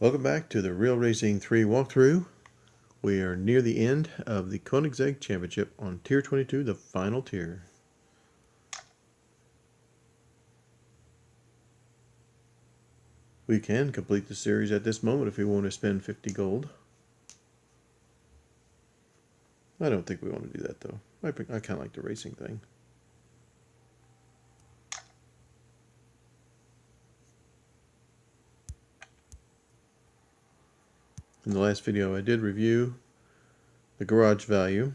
Welcome back to the Real Racing 3 walkthrough. We are near the end of the Koenigsegg Championship on Tier 22, the final tier. We can complete the series at this moment if we want to spend 50 gold. I don't think we want to do that though. I kind of like the racing thing. In the last video I did review the garage value,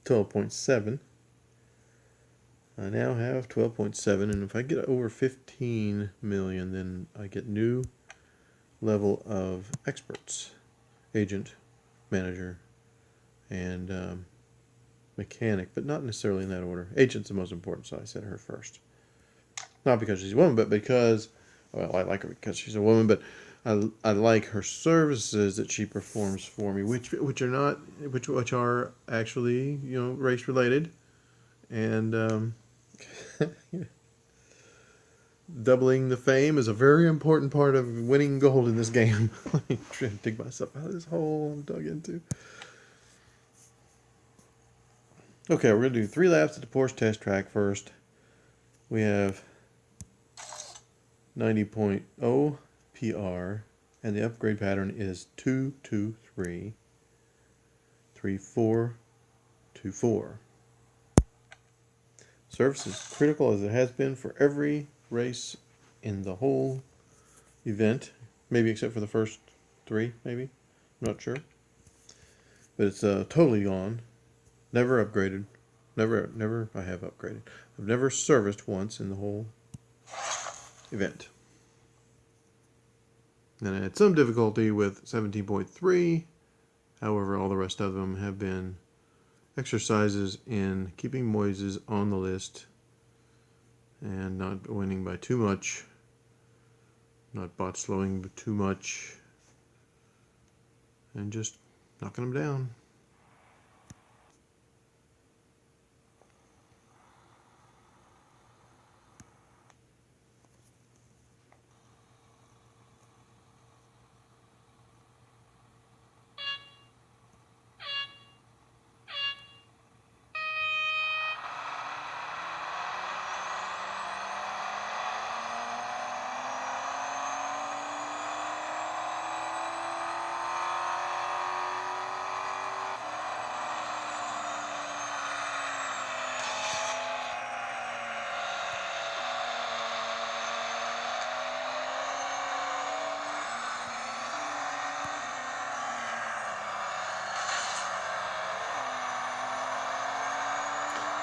12.7. I now have 12.7, and if I get over 15 million, then I get new level of experts, agent, manager, and mechanic, but not necessarily in that order. Agent's the most important, so I said her first. Not because she's a woman, but because, well, I like her because she's a woman, but I like her services that she performs for me, which are actually, you know, race related, and doubling the fame is a very important part of winning gold in this game. Let me try to dig myself out of this hole I'm dug into. Okay, we're going to do 3 laps at the Porsche test track first. We have 90.0 PR, and the upgrade pattern is 2-2-3, 3-4-2-4. Service is critical as it has been for every race in the whole event, maybe except for the first 3, maybe. I'm not sure. But it's totally gone. Never upgraded. Never I have upgraded. I've never serviced once in the whole event. Then I had some difficulty with 17.3. However, all the rest of them have been exercises in keeping Moises on the list and not winning by too much, not bot slowing too much, and just knocking them down.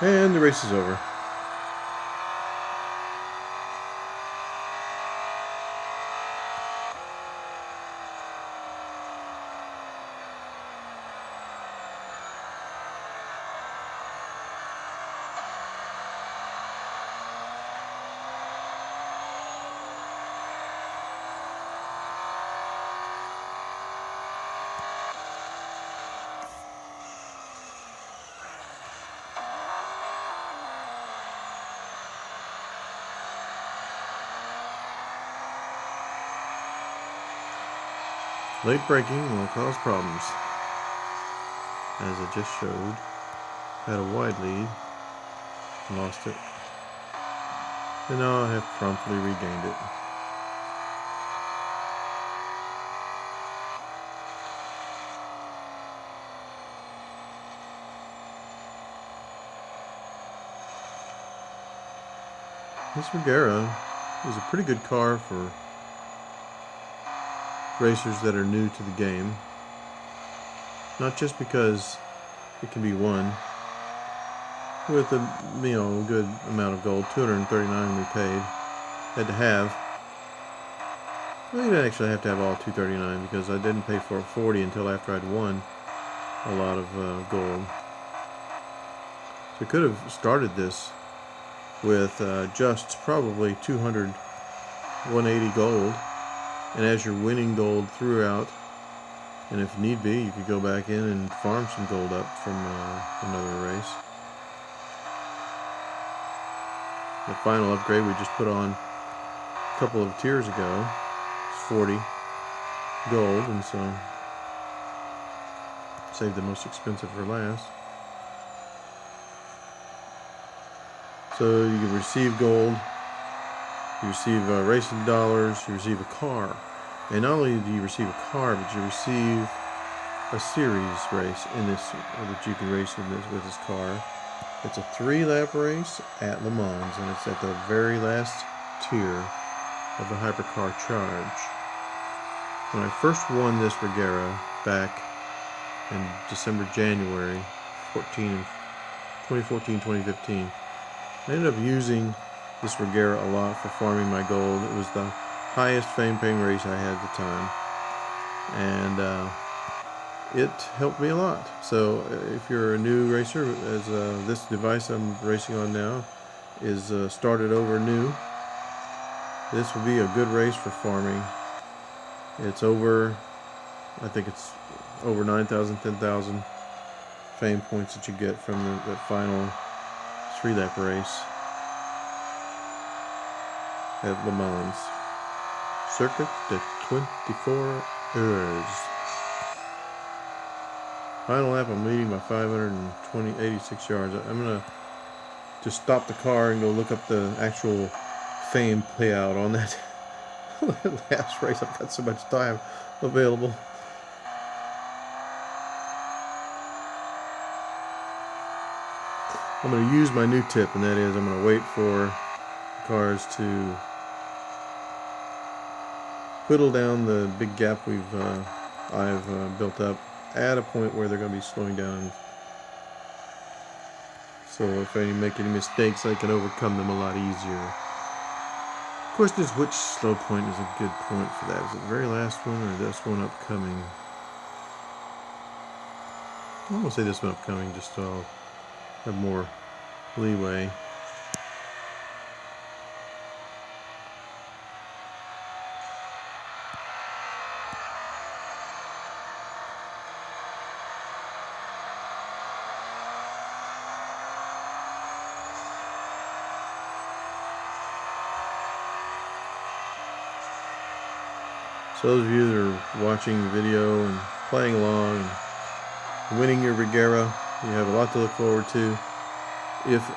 And the race is over. Late braking will cause problems. As I just showed, had a wide lead, lost it, and now I have promptly regained it. This Regera is a pretty good car for racers that are new to the game. Not just because it can be won with a good amount of gold. 239 we paid. Had to have. Well, you didn't actually have to have all 239 because I didn't pay for 40 until after I'd won a lot of gold. So I could have started this with just probably 200, 180 gold. And as you're winning gold throughout, and if need be, you could go back in and farm some gold up from another race. The final upgrade we just put on a couple of tiers ago, 40 gold, and so save the most expensive for last. So you can receive gold, you receive racing dollars, you receive a car. And not only do you receive a car, but you receive a series race in this that you can race with this car. It's a 3-lap race at Le Mans, and it's at the very last tier of the Hypercar Charge. When I first won this Regera back in January 2014, 2015, I ended up using this Regera a lot for farming my gold. It was the highest fame-paying race I had at the time, and it helped me a lot. So if you're a new racer, as this device I'm racing on now is started over new, this will be a good race for farming. It's over, I think it's over 9,000, 10,000 fame points that you get from the final 3-lap race at Le Mans. Circuit de 24 Heures. Final lap, I'm leading by 86 yards. I'm going to just stop the car and go look up the actual fame payout on that last race. I've got so much time available. I'm going to use my new tip, and that is I'm going to wait for cars to whittle down the big gap I've built up at a point where they're going to be slowing down. So if I make any mistakes, I can overcome them a lot easier. The question is, which slow point is a good point for that? Is it the very last one or this one upcoming? I'm going to say this one upcoming just so I'll have more leeway. So those of you that are watching the video and playing along and winning your Regera, you have a lot to look forward to. If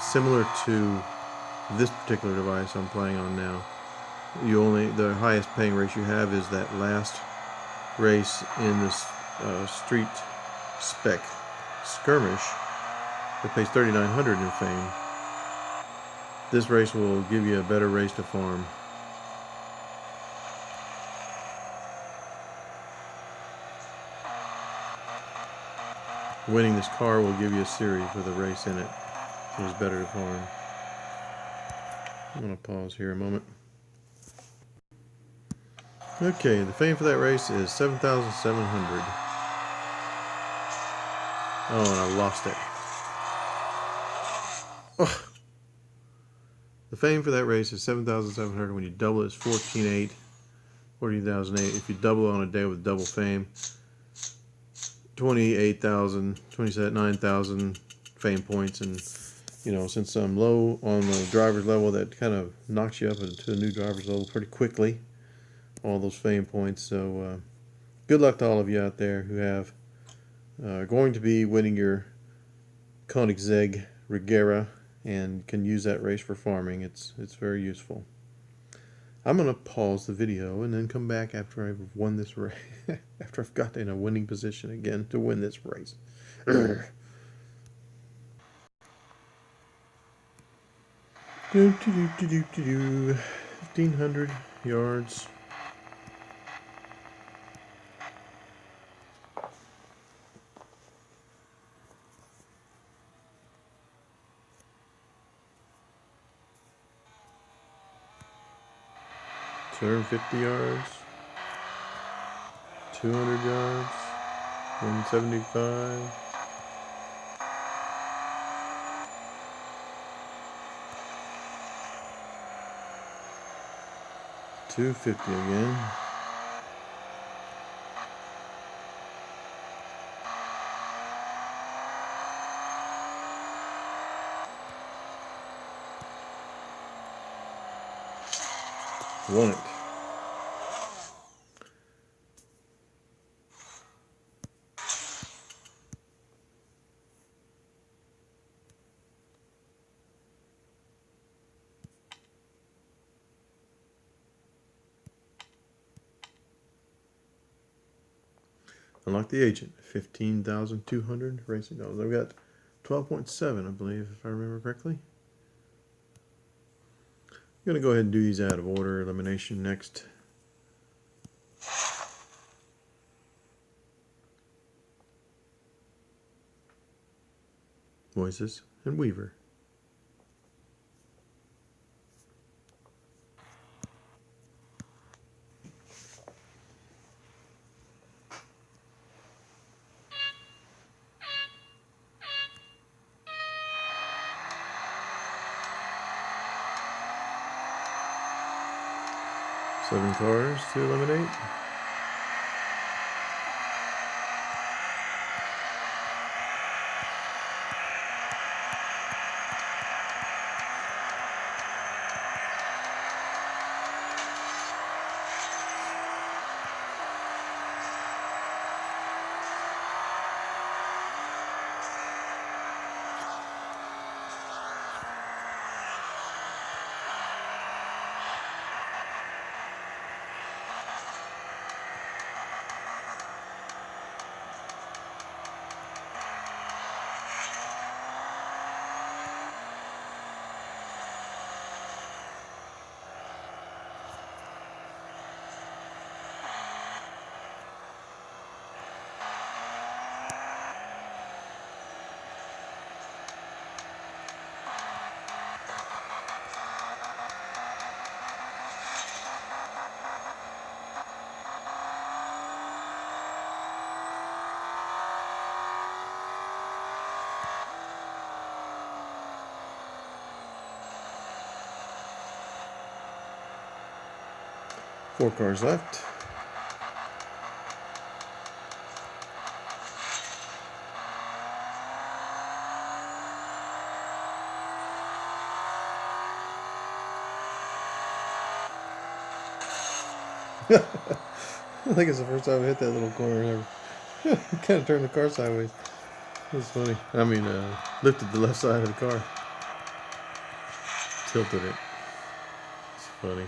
similar to this particular device I'm playing on now, the highest paying race you have is that last race in this street spec skirmish that pays 3,900 in fame. This race will give you a better race to farm. Winning this car will give you a series with a race in it. It was better to farm. I'm going to pause here a moment. Okay, the fame for that race is 7,700. Oh, and I lost it. Oh. The fame for that race is 7,700. When you double it, it's 14,800. 14,008. If you double it on a day with double fame, 28,000, 29,000 fame points. And since I'm low on the driver's level, that kind of knocks you up into a new driver's level pretty quickly, all those fame points. So good luck to all of you out there who have going to be winning your Koenigsegg Regera and can use that race for farming. It's very useful. I'm going to pause the video and then come back after I've won this race, after I've got in a winning position again to win this race. 1,500 yards. $250 yards, 200 yards, 175. $250 again. Won it. Unlock the agent. 15,200 racing dollars. I've got 12.7, I believe, if I remember correctly. I'm going to go ahead and do these out of order. Elimination next. Moises and Weaver. Seven cars to eliminate. Four cars left. I think it's the first time I hit that little corner ever. Kind of turned the car sideways. That's funny. I mean, lifted the left side of the car. Tilted it. It's funny.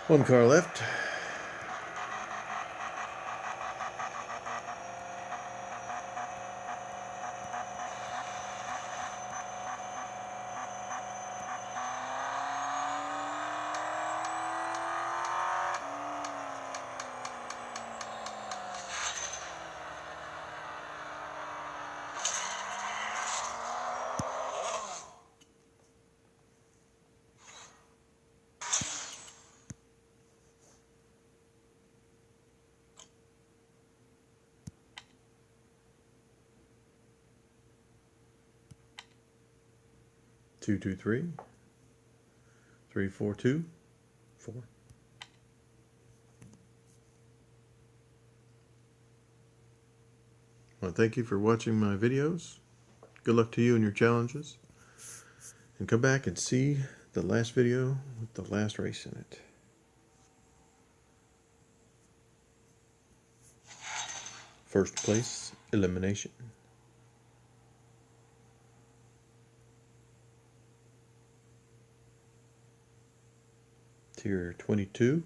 One car left. Two, two, three. 3, 4, 2, 4. Well, thank you for watching my videos. Good luck to you and your challenges. And come back and see the last video with the last race in it. First place, elimination. Tier 22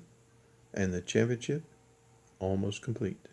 and the championship almost complete.